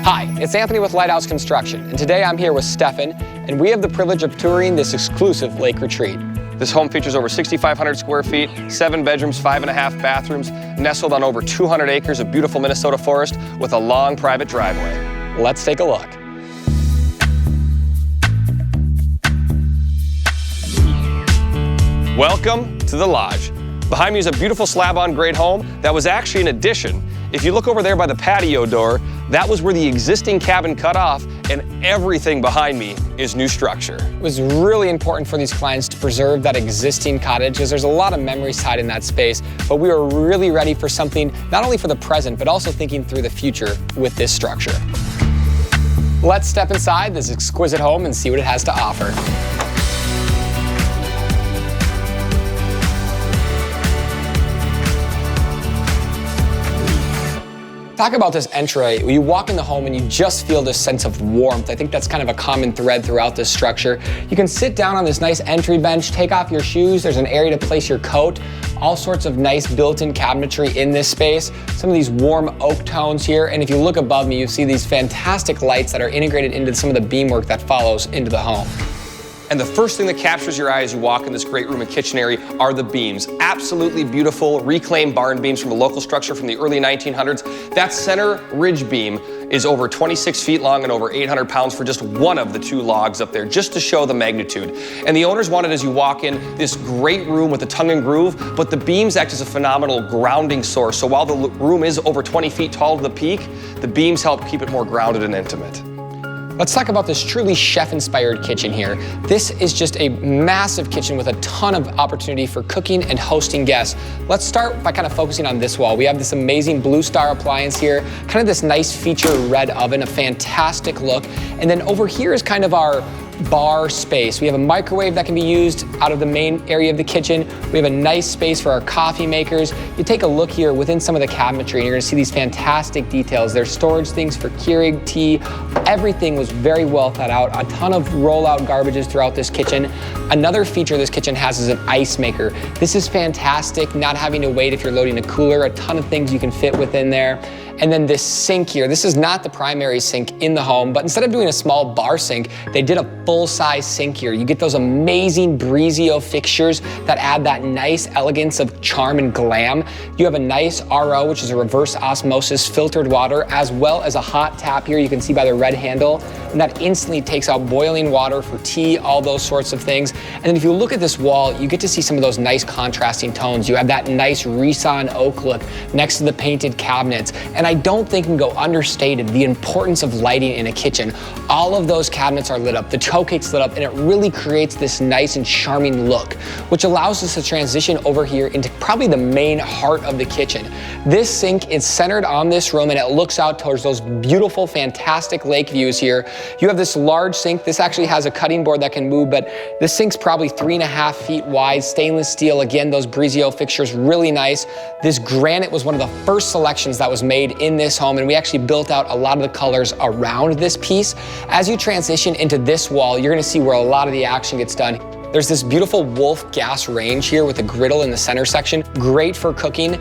Hi, it's Anthony with Lighthouse Construction, and today I'm here with Stefan, and we have the privilege of touring this exclusive lake retreat. This home features over 6,500 square feet, 7 bedrooms, 5.5 bathrooms, nestled on over 200 acres of beautiful Minnesota forest with a long private driveway. Let's take a look. Welcome to the Lodge. Behind me is a beautiful slab-on-grade home that was actually an addition. If you look over there by the patio door, that was where the existing cabin cut off, and everything behind me is new structure. It was really important for these clients to preserve that existing cottage because there's a lot of memories tied in that space, but we were really ready for something not only for the present, but also thinking through the future with this structure. Let's step inside this exquisite home and see what it has to offer. Talk about this entryway. You walk in the home and you just feel this sense of warmth. I think that's kind of a common thread throughout this structure. You can sit down on this nice entry bench, take off your shoes. There's an area to place your coat. All sorts of nice built-in cabinetry in this space. Some of these warm oak tones here. And if you look above me, you see these fantastic lights that are integrated into some of the beamwork that follows into the home. And the first thing that captures your eye as you walk in this great room and kitchen area are the beams. Absolutely beautiful reclaimed barn beams from a local structure from the early 1900s. That center ridge beam is over 26 feet long and over 800 pounds for just one of the two logs up there, just to show the magnitude. And the owners wanted, as you walk in, this great room with a tongue and groove, but the beams act as a phenomenal grounding source. So while the room is over 20 feet tall to the peak, the beams help keep it more grounded and intimate. Let's talk about this truly chef-inspired kitchen here. This is just a massive kitchen with a ton of opportunity for cooking and hosting guests. Let's start by kind of focusing on this wall. We have this amazing Blue Star appliance here, kind of this nice feature red oven, a fantastic look. And then over here is kind of our bar space. We have a microwave that can be used out of the main area of the kitchen. We have a nice space for our coffee makers. You take a look here within some of the cabinetry and you're gonna see these fantastic details. There's storage things for Keurig, tea. Everything was very well thought out. A ton of roll-out garbages throughout this kitchen. Another feature this kitchen has is an ice maker. This is fantastic, not having to wait if you're loading a cooler. A ton of things you can fit within there. And then this sink here, this is not the primary sink in the home, but instead of doing a small bar sink, they did a full-size sink here. You get those amazing Breezio fixtures that add that nice elegance of charm and glam. You have a nice RO, which is a reverse osmosis filtered water, as well as a hot tap here. You can see by the red handle, and that instantly takes out boiling water for tea, all those sorts of things. And then if you look at this wall, you get to see some of those nice contrasting tones. You have that nice Rison oak look next to the painted cabinets. And I don't think can go understated the importance of lighting in a kitchen. All of those cabinets are lit up, the toe cake's lit up, and it really creates this nice and charming look, which allows us to transition over here into probably the main heart of the kitchen. This sink is centered on this room and it looks out towards those beautiful, fantastic lake views here. You have this large sink. This actually has a cutting board that can move, but this sink's probably 3.5 feet wide, stainless steel. Again, those Breezio fixtures, really nice. This granite was one of the first selections that was made in this home, and we actually built out a lot of the colors around this piece. As you transition into this wall, you're gonna see where a lot of the action gets done. There's this beautiful Wolf gas range here with a griddle in the center section. Great for cooking.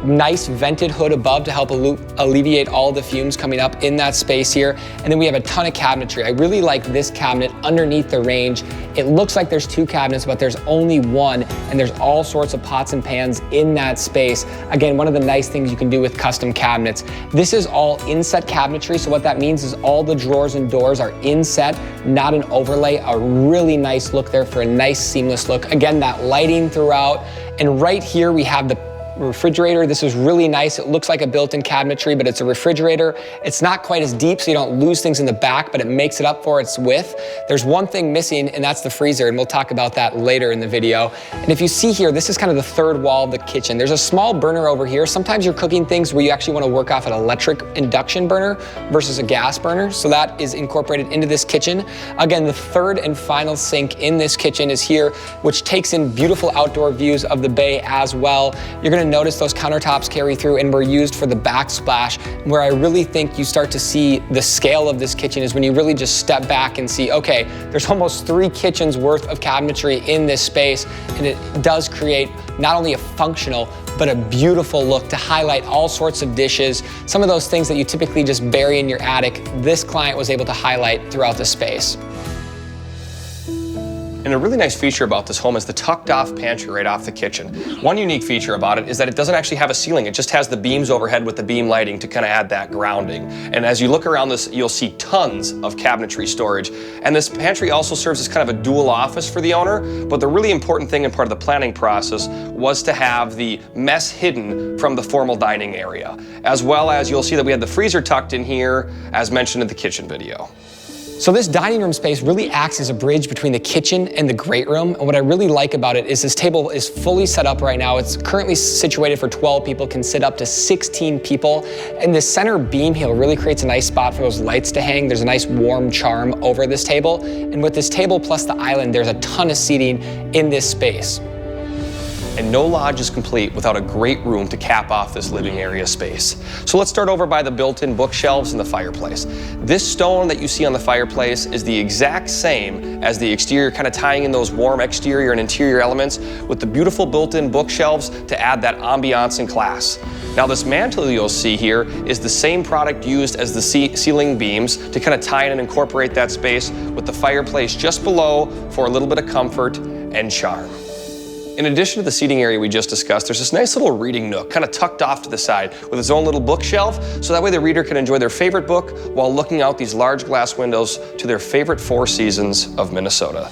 Nice vented hood above to help alleviate all the fumes coming up in that space here. And then we have a ton of cabinetry. I really like this cabinet underneath the range. It looks like there's 2 cabinets, but there's only one, and there's all sorts of pots and pans in that space. Again, one of the nice things you can do with custom cabinets. This is all inset cabinetry, so what that means is all the drawers and doors are inset, not an overlay. A really nice look there for a nice seamless look. Again, that lighting throughout. And right here we have the refrigerator. This is really nice. It looks like a built-in cabinetry, but it's a refrigerator. It's not quite as deep, so you don't lose things in the back, but it makes it up for its width. There's one thing missing, and that's the freezer, and we'll talk about that later in the video. And if you see here, this is kind of the third wall of the kitchen. There's a small burner over here. Sometimes you're cooking things where you actually want to work off an electric induction burner versus a gas burner, so that is incorporated into this kitchen. Again, the third and final sink in this kitchen is here, which takes in beautiful outdoor views of the bay as well. You're going gonna notice those countertops carry through and were used for the backsplash. Where I really think you start to see the scale of this kitchen is when you really just step back and see, okay, there's almost 3 kitchens worth of cabinetry in this space, and it does create not only a functional, but a beautiful look to highlight all sorts of dishes. Some of those things that you typically just bury in your attic, this client was able to highlight throughout the space. And a really nice feature about this home is the tucked off pantry right off the kitchen. One unique feature about it is that it doesn't actually have a ceiling. It just has the beams overhead with the beam lighting to kind of add that grounding. And as you look around this, you'll see tons of cabinetry storage. And this pantry also serves as kind of a dual office for the owner. But the really important thing and part of the planning process was to have the mess hidden from the formal dining area. As well as you'll see that we had the freezer tucked in here, as mentioned in the kitchen video. So this dining room space really acts as a bridge between the kitchen and the great room. And what I really like about it is this table is fully set up right now. It's currently situated for 12 people, can sit up to 16 people. And this center beam here really creates a nice spot for those lights to hang. There's a nice warm charm over this table. And with this table plus the island, there's a ton of seating in this space. And no lodge is complete without a great room to cap off this living area space. So let's start over by the built-in bookshelves and the fireplace. This stone that you see on the fireplace is the exact same as the exterior, kind of tying in those warm exterior and interior elements with the beautiful built-in bookshelves to add that ambiance and class. Now this mantle you'll see here is the same product used as the ceiling beams to kind of tie in and incorporate that space with the fireplace just below for a little bit of comfort and charm. In addition to the seating area we just discussed, there's this nice little reading nook kind of tucked off to the side with its own little bookshelf, so that way the reader can enjoy their favorite book while looking out these large glass windows to their favorite 4 seasons of Minnesota.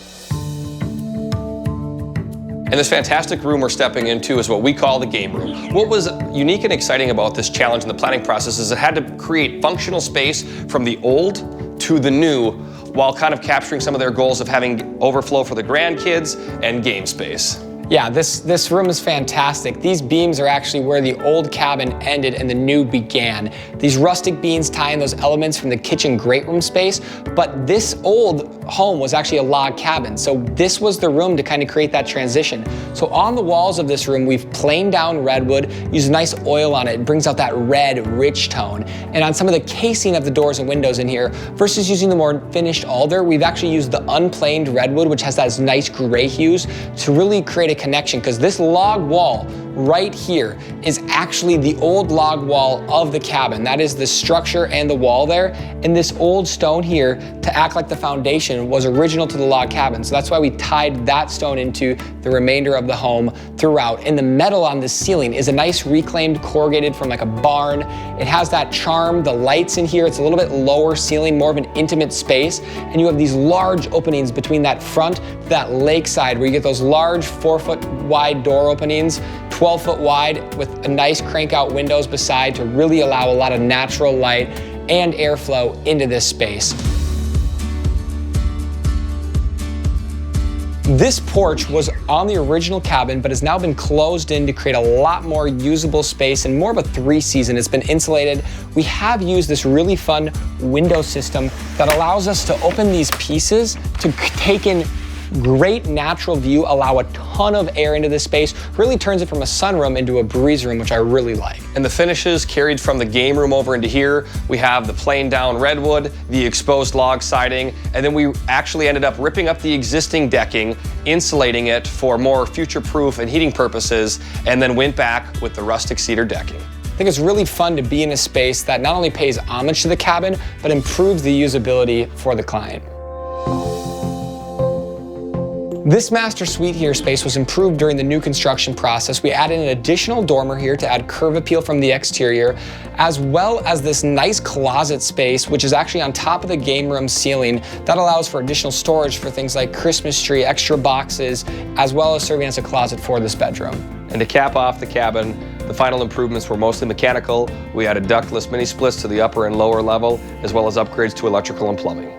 And this fantastic room we're stepping into is what we call the game room. What was unique and exciting about this challenge in the planning process is it had to create functional space from the old to the new, while kind of capturing some of their goals of having overflow for the grandkids and game space. Yeah, this room is fantastic. These beams are actually where the old cabin ended and the new began. These rustic beams tie in those elements from the kitchen great room space, but this old home was actually a log cabin. So this was the room to kind of create that transition. So on the walls of this room, we've planed down redwood, used nice oil on it. It brings out that red, rich tone. And on some of the casing of the doors and windows in here, versus using the more finished alder, we've actually used the unplaned redwood, which has those nice gray hues to really create a connection, because this log wall right here is actually the old log wall of the cabin. That is the structure and the wall there. And this old stone here, to act like the foundation, was original to the log cabin. So that's why we tied that stone into the remainder of the home throughout. And the metal on the ceiling is a nice reclaimed corrugated from like a barn. It has that charm, the lights in here, it's a little bit lower ceiling, more of an intimate space. And you have these large openings between that front to that lakeside, where you get those large 4-foot wide door openings, 12-foot wide, with a nice crank out windows beside to really allow a lot of natural light and airflow into this space. This porch was on the original cabin, but has now been closed in to create a lot more usable space and more of a 3-season. It's been insulated. We have used this really fun window system that allows us to open these pieces to take in great natural view, allow a ton of air into this space, really turns it from a sunroom into a breeze room, which I really like. And the finishes carried from the game room over into here. We have the planed down redwood, the exposed log siding, and then we actually ended up ripping up the existing decking, insulating it for more future-proof and heating purposes, and then went back with the rustic cedar decking. I think it's really fun to be in a space that not only pays homage to the cabin, but improves the usability for the client. This master suite here space was improved during the new construction process. We added an additional dormer here to add curve appeal from the exterior, as well as this nice closet space, which is actually on top of the game room ceiling. That allows for additional storage for things like Christmas tree, extra boxes, as well as serving as a closet for this bedroom. And to cap off the cabin, the final improvements were mostly mechanical. We added ductless mini splits to the upper and lower level, as well as upgrades to electrical and plumbing.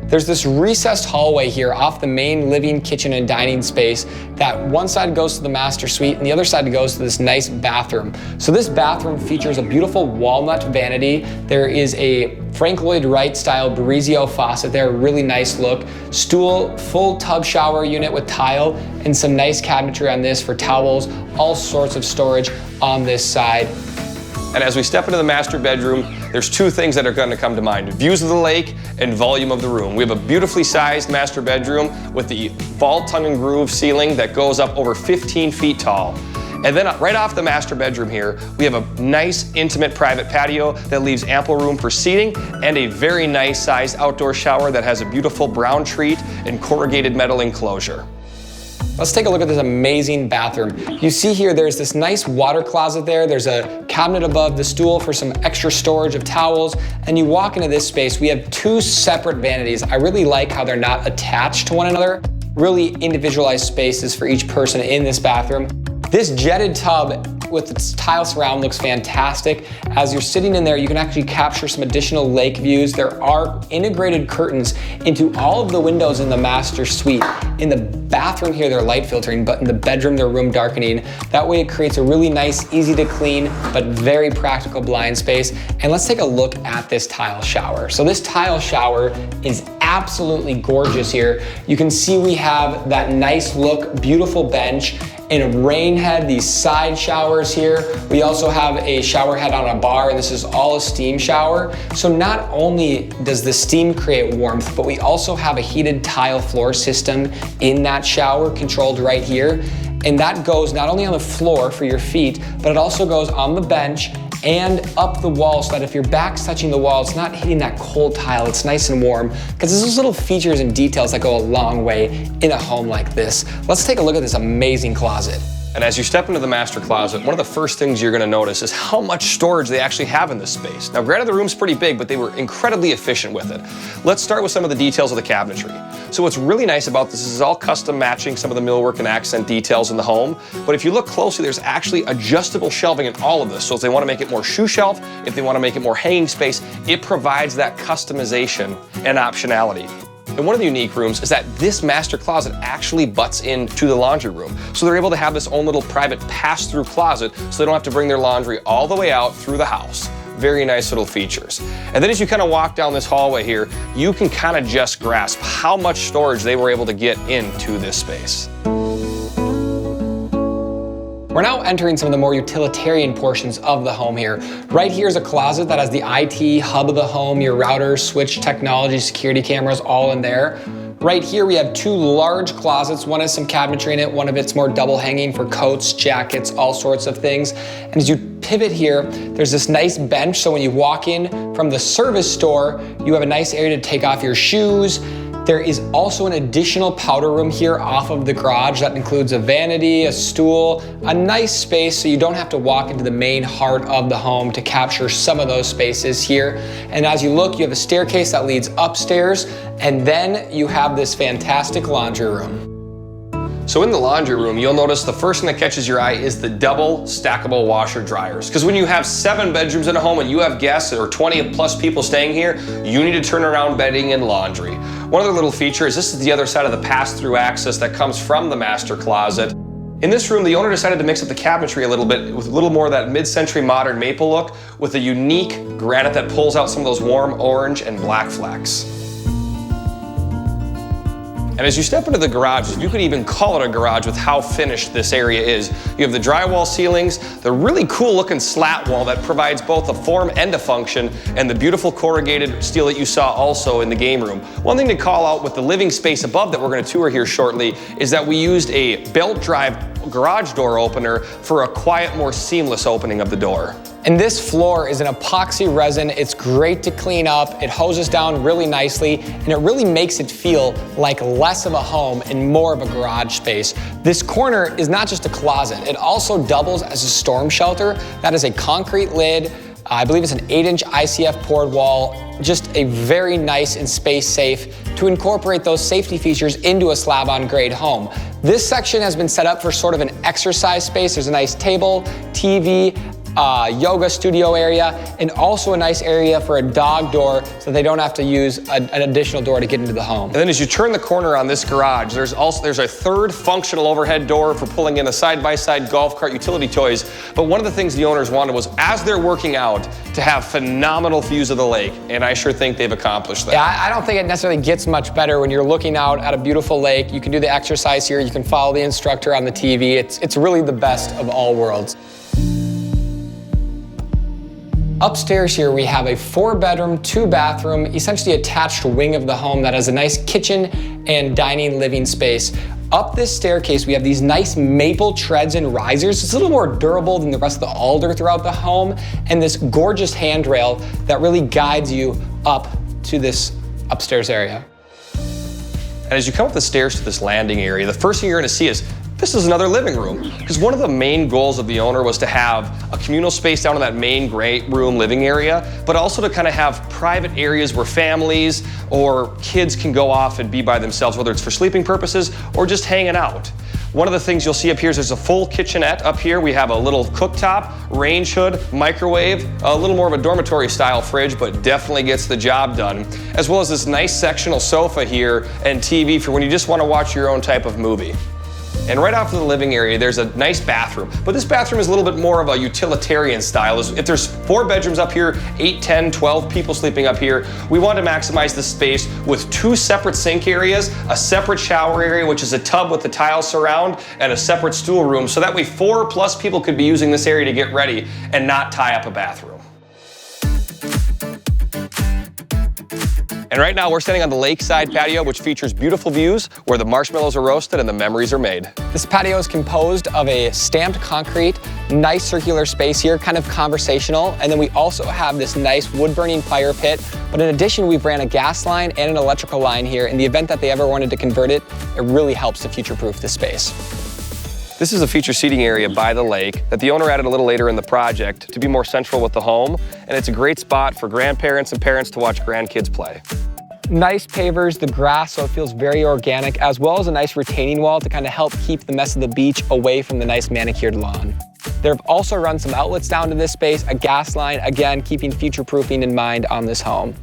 There's this recessed hallway here off the main living, kitchen, and dining space that one side goes to the master suite and the other side goes to this nice bathroom. So this bathroom features a beautiful walnut vanity. There is a Frank Lloyd Wright style Barizio faucet there, really nice look. Stool, full tub shower unit with tile, and some nice cabinetry on this for towels, all sorts of storage on this side. And as we step into the master bedroom, there's two things that are going to come to mind: views of the lake and volume of the room. We have a beautifully sized master bedroom with the vault tongue and groove ceiling that goes up over 15 feet tall. And then right off the master bedroom here, we have a nice intimate private patio that leaves ample room for seating and a very nice sized outdoor shower that has a beautiful brown treat and corrugated metal enclosure. Let's take a look at this amazing bathroom. You see here, there's this nice water closet there. There's a cabinet above the stool for some extra storage of towels. And you walk into this space, we have two separate vanities. I really like how they're not attached to one another. Really individualized spaces for each person in this bathroom. This jetted tub with its tile surround looks fantastic. As you're sitting in there, you can actually capture some additional lake views. There are integrated curtains into all of the windows in the master suite. In the bathroom here, they're light filtering, but in the bedroom, they're room darkening. That way it creates a really nice, easy to clean, but very practical blind space. And let's take a look at this tile shower. So this tile shower is absolutely gorgeous here. You can see we have that nice look, beautiful bench, and a rain head, these side showers here. We also have a shower head on a bar, and this is all a steam shower. So not only does the steam create warmth, but we also have a heated tile floor system in that shower controlled right here. And that goes not only on the floor for your feet, but it also goes on the bench and up the wall so that if your back's touching the wall, it's not hitting that cold tile, it's nice and warm. Because there's those little features and details that go a long way in a home like this. Let's take a look at this amazing closet. And as you step into the master closet, one of the first things you're going to notice is how much storage they actually have in this space. Now, granted, the room's pretty big, but they were incredibly efficient with it. Let's start with some of the details of the cabinetry. So what's really nice about this is all custom matching some of the millwork and accent details in the home. But if you look closely, there's actually adjustable shelving in all of this. So if they want to make it more shoe shelf, if they want to make it more hanging space, it provides that customization and optionality. And one of the unique rooms is that this master closet actually butts into the laundry room. So they're able to have this own little private pass-through closet so they don't have to bring their laundry all the way out through the house. Very nice little features. And then as you kind of walk down this hallway here, you can kind of just grasp how much storage they were able to get into this space. We're now entering some of the more utilitarian portions of the home here. Right here is a closet that has the IT hub of the home, your router, switch, technology, security cameras, all in there. Right here we have two large closets. One has some cabinetry in it, one of it's more double hanging for coats, jackets, all sorts of things. And as you pivot here, there's this nice bench. So when you walk in from the service store, you have a nice area to take off your shoes. There is also an additional powder room here off of the garage that includes a vanity, a stool, a nice space so you don't have to walk into the main heart of the home to capture some of those spaces here. And as you look, you have a staircase that leads upstairs, and then you have this fantastic laundry room. So in the laundry room, you'll notice the first thing that catches your eye is the double stackable washer dryers. Because when you have 7 bedrooms in a home and you have guests or 20 plus people staying here, you need to turn around bedding and laundry. One other little feature is this is the other side of the pass-through access that comes from the master closet. In this room, the owner decided to mix up the cabinetry a little bit with a little more of that mid-century modern maple look with a unique granite that pulls out some of those warm orange and black flecks. And as you step into the garage, you could even call it a garage with how finished this area is. You have the drywall ceilings, the really cool looking slat wall that provides both a form and a function, and the beautiful corrugated steel that you saw also in the game room. One thing to call out with the living space above that we're going to tour here shortly is that we used a belt drive garage door opener for a quiet, more seamless opening of the door. And this floor is an epoxy resin. It's great to clean up. It hoses down really nicely, and it really makes it feel like less of a home and more of a garage space. This corner is not just a closet. It also doubles as a storm shelter. That is a concrete lid. I believe it's an 8-inch ICF poured wall. Just a very nice and space safe to incorporate those safety features into a slab on grade home. This section has been set up for sort of an exercise space. There's a nice table, TV, yoga studio area, and also a nice area for a dog door so they don't have to use an additional door to get into the home. And then as you turn the corner on this garage, there's a third functional overhead door for pulling in a side-by-side golf cart, utility toys. But one of the things the owners wanted was, as they're working out, to have phenomenal views of the lake, and I sure think they've accomplished that. Yeah, I don't think it necessarily gets much better when you're looking out at a beautiful lake. You can do the exercise here, you can follow the instructor on the TV. It's really the best of all worlds. Upstairs here we have a 4-bedroom, 2-bathroom, essentially attached wing of the home that has a nice kitchen and dining living space. Up this staircase we have these nice maple treads and risers. It's a little more durable than the rest of the alder throughout the home, and this gorgeous handrail that really guides you up to this upstairs area. And as you come up the stairs to this landing area, the first thing you're going to see is this is another living room, because one of the main goals of the owner was to have a communal space down in that main great room living area, but also to kind of have private areas where families or kids can go off and be by themselves, whether it's for sleeping purposes or just hanging out. One of the things you'll see up here is there's a full kitchenette up here. We have a little cooktop, range hood, microwave, a little more of a dormitory style fridge, but definitely gets the job done, as well as this nice sectional sofa here and TV for when you just want to watch your own type of movie. And right off of the living area, there's a nice bathroom. But this bathroom is a little bit more of a utilitarian style. If there's 4 bedrooms up here, 8, 10, 12 people sleeping up here, we want to maximize the space with 2 separate sink areas, a separate shower area, which is a tub with the tile surround, and a separate stool room. So that way 4+ people could be using this area to get ready and not tie up a bathroom. And right now we're standing on the lakeside patio, which features beautiful views where the marshmallows are roasted and the memories are made. This patio is composed of a stamped concrete, nice circular space here, kind of conversational, and then we also have this nice wood-burning fire pit. But in addition, we've ran a gas line and an electrical line here. In the event that they ever wanted to convert it, it really helps to future-proof the space. This is a feature seating area by the lake that the owner added a little later in the project to be more central with the home, and it's a great spot for grandparents and parents to watch grandkids play. Nice pavers, the grass, so it feels very organic, as well as a nice retaining wall to kind of help keep the mess of the beach away from the nice manicured lawn. There have also run some outlets down to this space, a gas line, again, keeping future-proofing in mind on this home.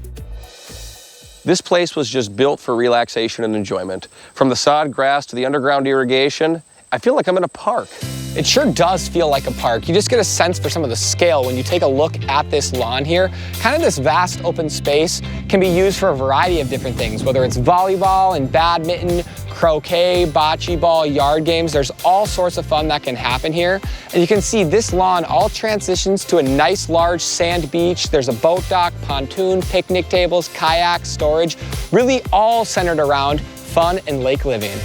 This place was just built for relaxation and enjoyment. From the sod grass to the underground irrigation, I feel like I'm in a park. It sure does feel like a park. You just get a sense for some of the scale when you take a look at this lawn here. Kind of this vast open space can be used for a variety of different things, whether it's volleyball and badminton, croquet, bocce ball, yard games. There's all sorts of fun that can happen here. And you can see this lawn all transitions to a nice large sand beach. There's a boat dock, pontoon, picnic tables, kayak, storage, really all centered around fun and lake living.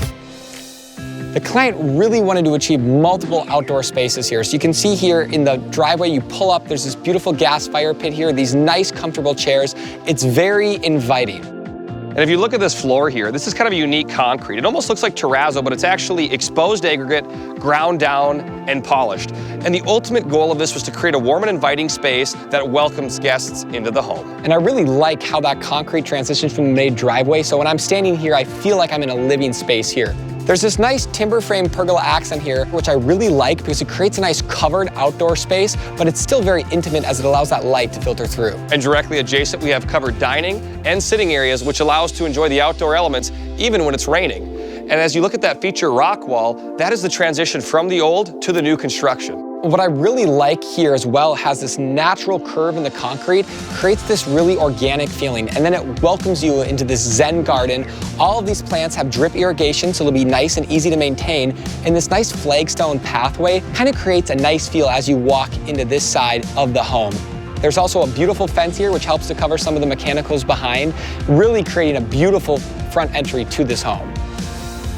The client really wanted to achieve multiple outdoor spaces here. So you can see here in the driveway, you pull up, there's this beautiful gas fire pit here, these nice comfortable chairs. It's very inviting. And if you look at this floor here, this is kind of a unique concrete. It almost looks like terrazzo, but it's actually exposed aggregate, ground down, and polished. And the ultimate goal of this was to create a warm and inviting space that welcomes guests into the home. And I really like how that concrete transitions from the made driveway. So when I'm standing here, I feel like I'm in a living space here. There's this nice timber frame pergola accent here, which I really like because it creates a nice covered outdoor space, but it's still very intimate as it allows that light to filter through. And directly adjacent, we have covered dining and sitting areas, which allows to enjoy the outdoor elements even when it's raining. And as you look at that feature rock wall, that is the transition from the old to the new construction. What I really like here as well has this natural curve in the concrete, creates this really organic feeling, and then it welcomes you into this Zen garden. All of these plants have drip irrigation, so they'll be nice and easy to maintain, and this nice flagstone pathway kind of creates a nice feel as you walk into this side of the home. There's also a beautiful fence here which helps to cover some of the mechanicals behind, really creating a beautiful front entry to this home.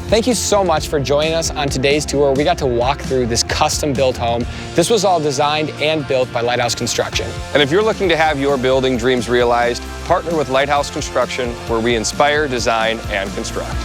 Thank you so much for joining us on today's tour. We got to walk through this custom-built home. This was all designed and built by Lighthouse Construction. And if you're looking to have your building dreams realized, partner with Lighthouse Construction, where we inspire, design, and construct.